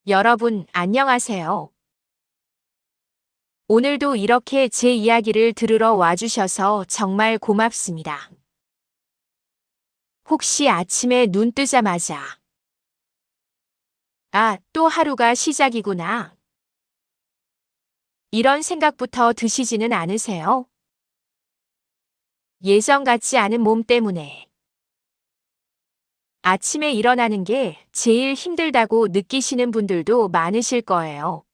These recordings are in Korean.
여러분, 안녕하세요. 오늘도 이렇게 제 이야기를 들으러 와주셔서 정말 고맙습니다. 혹시 아침에 눈 뜨자마자, 또 하루가 시작이구나. 이런 생각부터 드시지는 않으세요? 예전 같지 않은 몸 때문에 아침에 일어나는 게 제일 힘들다고 느끼시는 분들도 많으실 거예요.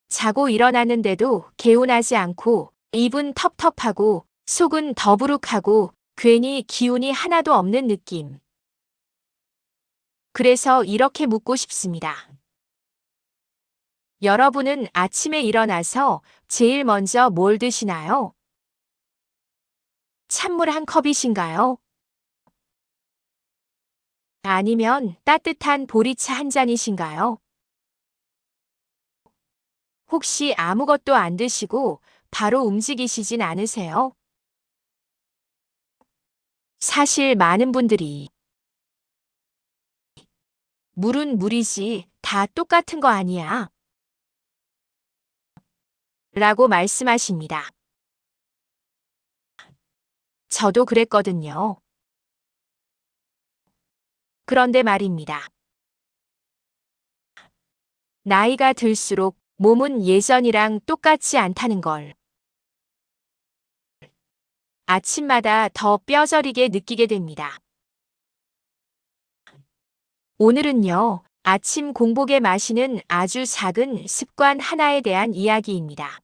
자고 일어났는데도 개운하지 않고 입은 텁텁하고 속은 더부룩하고 괜히 기운이 하나도 없는 느낌. 그래서 이렇게 묻고 싶습니다. 여러분은 아침에 일어나서 제일 먼저 뭘 드시나요? 찬물 한 컵이신가요? 아니면 따뜻한 보리차 한 잔이신가요? 혹시 아무것도 안 드시고 바로 움직이시진 않으세요? 사실 많은 분들이 물은 물이지 다 똑같은 거 아니야 라고 말씀하십니다. 저도 그랬거든요. 그런데 말입니다. 나이가 들수록 몸은 예전이랑 똑같지 않다는 걸 아침마다 더 뼈저리게 느끼게 됩니다. 오늘은요, 아침 공복에 마시는 아주 작은 습관 하나에 대한 이야기입니다.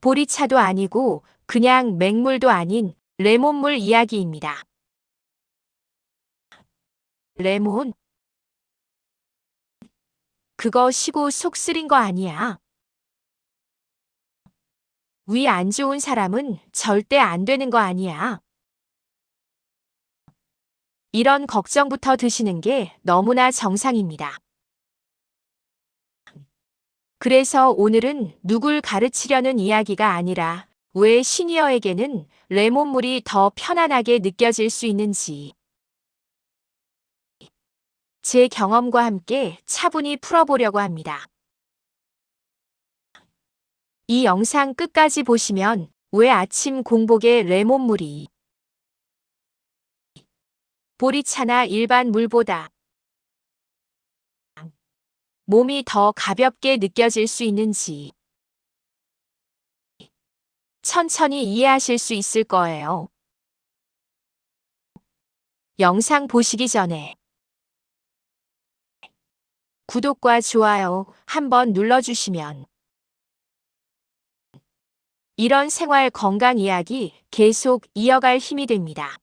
보리차도 아니고 그냥 맹물도 아닌 레몬물 이야기입니다. 레몬? 그거 시고 속 쓰린 거 아니야. 위 안 좋은 사람은 절대 안 되는 거 아니야. 이런 걱정부터 드시는 게 너무나 정상입니다. 그래서 오늘은 누굴 가르치려는 이야기가 아니라 왜 시니어에게는 레몬물이 더 편안하게 느껴질 수 있는지 제 경험과 함께 차분히 풀어보려고 합니다. 이 영상 끝까지 보시면 왜 아침 공복에 레몬물이 보리차나 일반 물보다 몸이 더 가볍게 느껴질 수 있는지 천천히 이해하실 수 있을 거예요. 영상 보시기 전에 구독과 좋아요 한번 눌러주시면 이런 생활 건강 이야기 계속 이어갈 힘이 됩니다.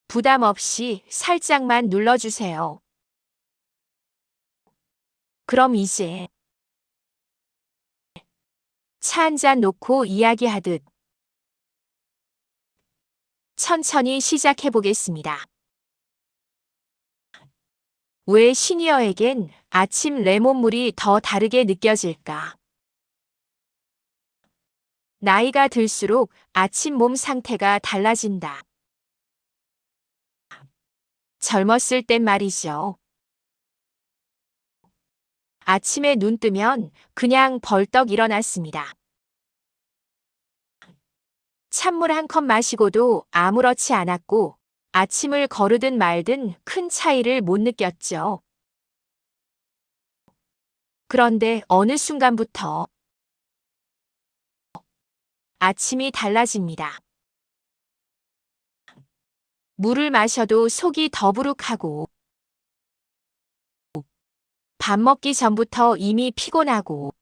부담 없이 살짝만 눌러주세요. 그럼 이제 차 한 잔 놓고 이야기하듯 천천히 시작해 보겠습니다. 왜 시니어에겐 아침 레몬물이 더 다르게 느껴질까? 나이가 들수록 아침 몸 상태가 달라진다. 젊었을 땐 말이죠. 아침에 눈 뜨면 그냥 벌떡 일어났습니다. 찬물 한 컵 마시고도 아무렇지 않았고 아침을 거르든 말든 큰 차이를 못 느꼈죠. 그런데 어느 순간부터 아침이 달라집니다. 물을 마셔도 속이 더부룩하고 밥 먹기 전부터 이미 피곤하고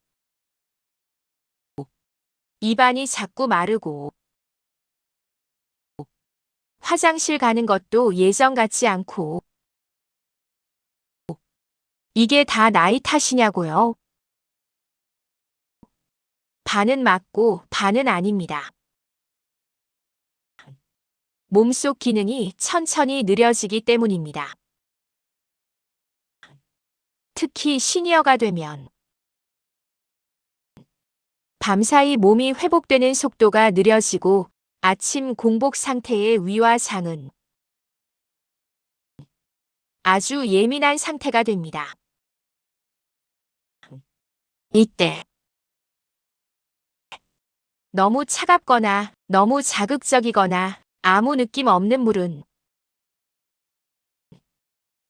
입안이 자꾸 마르고 화장실 가는 것도 예전 같지 않고 이게 다 나이 탓이냐고요? 반은 맞고 반은 아닙니다. 몸속 기능이 천천히 느려지기 때문입니다. 특히 시니어가 되면 밤사이 몸이 회복되는 속도가 느려지고 아침 공복 상태의 위와 장은 아주 예민한 상태가 됩니다. 이때 너무 차갑거나 너무 자극적이거나 아무 느낌 없는 물은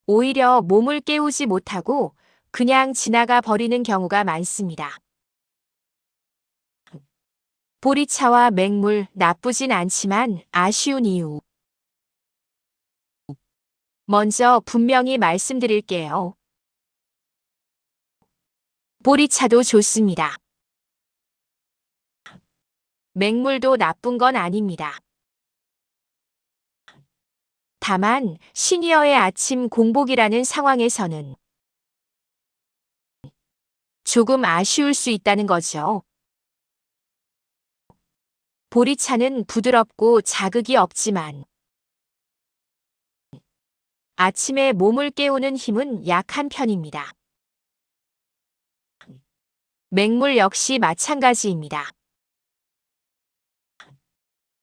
오히려 몸을 깨우지 못하고 그냥 지나가 버리는 경우가 많습니다. 보리차와 맹물 나쁘진 않지만 아쉬운 이유. 먼저 분명히 말씀드릴게요. 보리차도 좋습니다. 맹물도 나쁜 건 아닙니다. 다만 시니어의 아침 공복이라는 상황에서는 조금 아쉬울 수 있다는 거죠. 보리차는 부드럽고 자극이 없지만 아침에 몸을 깨우는 힘은 약한 편입니다. 맹물 역시 마찬가지입니다.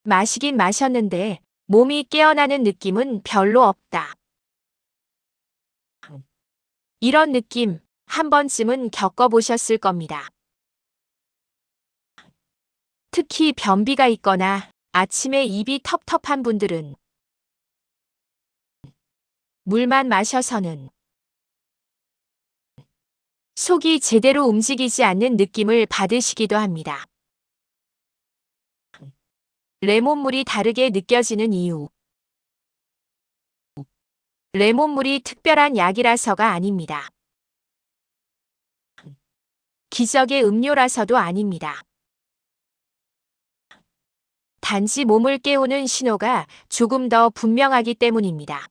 마시긴 마셨는데 몸이 깨어나는 느낌은 별로 없다. 이런 느낌 한 번쯤은 겪어보셨을 겁니다. 특히 변비가 있거나 아침에 입이 텁텁한 분들은 물만 마셔서는 속이 제대로 움직이지 않는 느낌을 받으시기도 합니다. 레몬물이 다르게 느껴지는 이유. 레몬물이 특별한 약이라서가 아닙니다. 기적의 음료라서도 아닙니다. 단지 몸을 깨우는 신호가 조금 더 분명하기 때문입니다.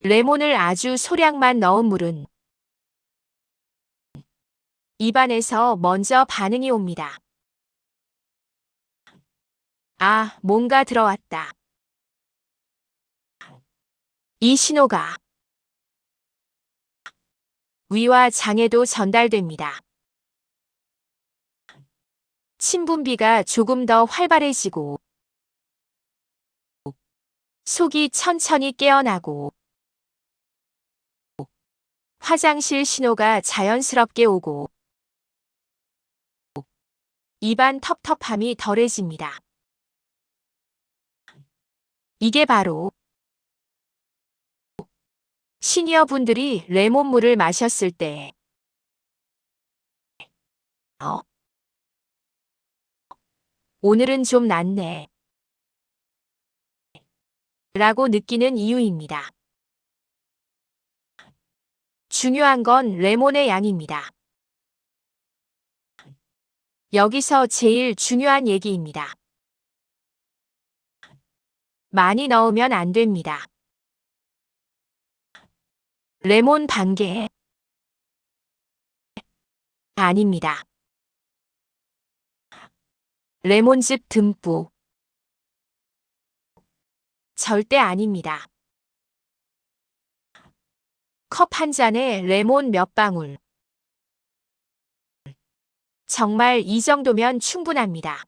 레몬을 아주 소량만 넣은 물은 입안에서 먼저 반응이 옵니다. 아, 뭔가 들어왔다. 이 신호가 위와 장에도 전달됩니다. 침분비가 조금 더 활발해지고 속이 천천히 깨어나고 화장실 신호가 자연스럽게 오고 입안 텁텁함이 덜해집니다. 이게 바로 시니어분들이 레몬물을 마셨을 때 오늘은 좀 낫네 라고 느끼는 이유입니다. 중요한 건 레몬의 양입니다. 여기서 제일 중요한 얘기입니다. 많이 넣으면 안 됩니다. 레몬 반 개 아닙니다. 레몬즙 듬뿍 절대 아닙니다. 컵 한 잔에 레몬 몇 방울. 정말 이 정도면 충분합니다.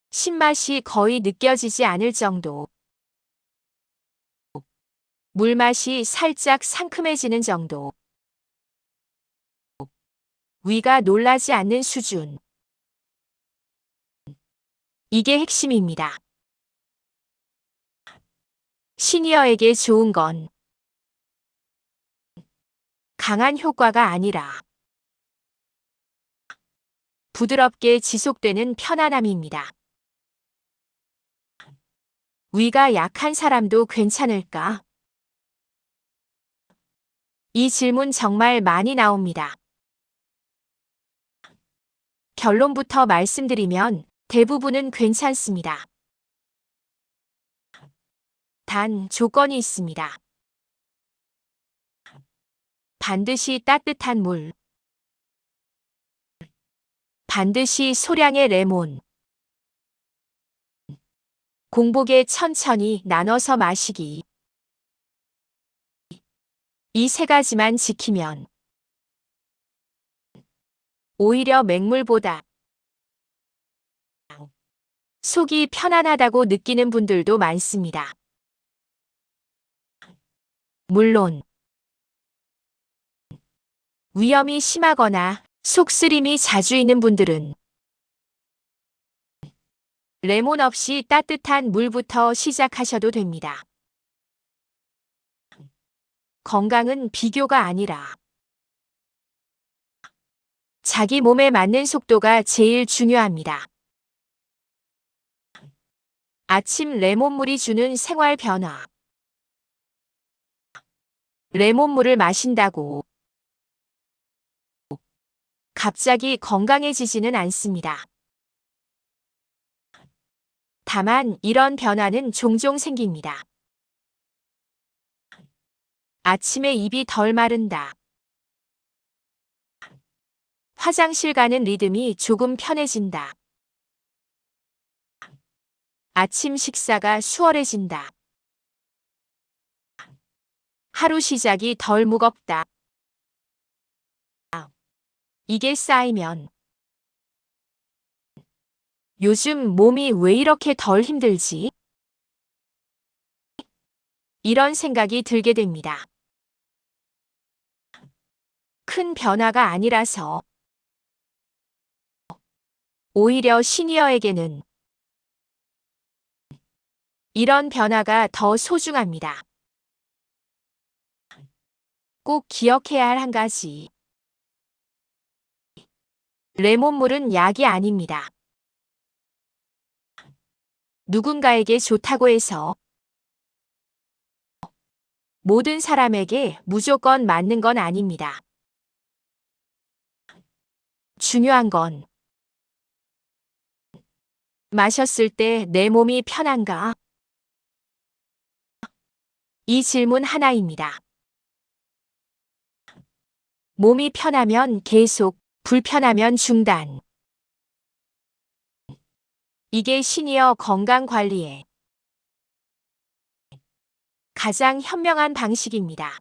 신맛이 거의 느껴지지 않을 정도. 물맛이 살짝 상큼해지는 정도. 위가 놀라지 않는 수준. 이게 핵심입니다. 시니어에게 좋은 건 강한 효과가 아니라 부드럽게 지속되는 편안함입니다. 위가 약한 사람도 괜찮을까? 이 질문 정말 많이 나옵니다. 결론부터 말씀드리면 대부분은 괜찮습니다. 단 조건이 있습니다. 반드시 따뜻한 물. 반드시 소량의 레몬. 공복에 천천히 나눠서 마시기. 이 세 가지만 지키면 오히려 맹물보다 속이 편안하다고 느끼는 분들도 많습니다. 물론 위염이 심하거나 속쓰림이 자주 있는 분들은 레몬 없이 따뜻한 물부터 시작하셔도 됩니다. 건강은 비교가 아니라 자기 몸에 맞는 속도가 제일 중요합니다. 아침 레몬물이 주는 생활 변화. 레몬물을 마신다고 갑자기 건강해지지는 않습니다. 다만 이런 변화는 종종 생깁니다. 아침에 입이 덜 마른다. 화장실 가는 리듬이 조금 편해진다. 아침 식사가 수월해진다. 하루 시작이 덜 무겁다. 이게 쌓이면 요즘 몸이 왜 이렇게 덜 힘들지? 이런 생각이 들게 됩니다. 큰 변화가 아니라서 오히려 시니어에게는 이런 변화가 더 소중합니다. 꼭 기억해야 할 한 가지. 레몬물은 약이 아닙니다. 누군가에게 좋다고 해서 모든 사람에게 무조건 맞는 건 아닙니다. 중요한 건 마셨을 때 내 몸이 편한가? 이 질문 하나입니다. 몸이 편하면 계속, 불편하면 중단. 이게 시니어 건강 관리의 가장 현명한 방식입니다.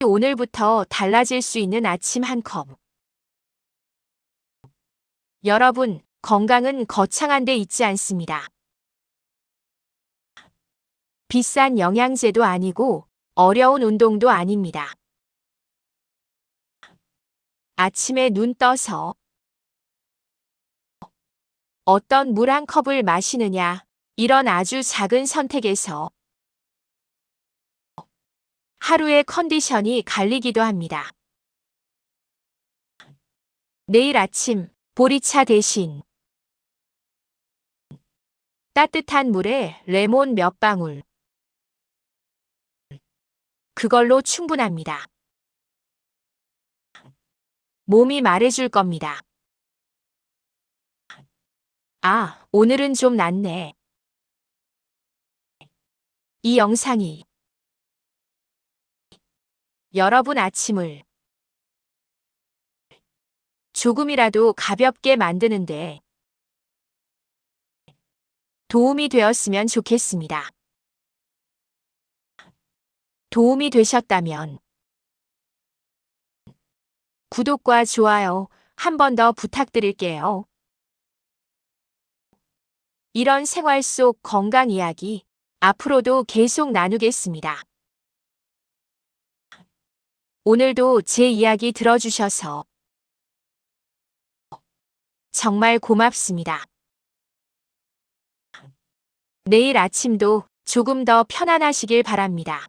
오늘부터 달라질 수 있는 아침 한 컵. 여러분, 건강은 거창한 데 있지 않습니다. 비싼 영양제도 아니고 어려운 운동도 아닙니다. 아침에 눈 떠서 어떤 물 한 컵을 마시느냐, 이런 아주 작은 선택에서 하루의 컨디션이 갈리기도 합니다. 내일 아침 보리차 대신 따뜻한 물에 레몬 몇 방울. 그걸로 충분합니다. 몸이 말해줄 겁니다. 아, 오늘은 좀 낫네. 이 영상이 여러분 아침을 조금이라도 가볍게 만드는데 도움이 되었으면 좋겠습니다. 도움이 되셨다면 구독과 좋아요 한 번 더 부탁드릴게요. 이런 생활 속 건강 이야기 앞으로도 계속 나누겠습니다. 오늘도 제 이야기 들어주셔서 정말 고맙습니다. 내일 아침도 조금 더 편안하시길 바랍니다.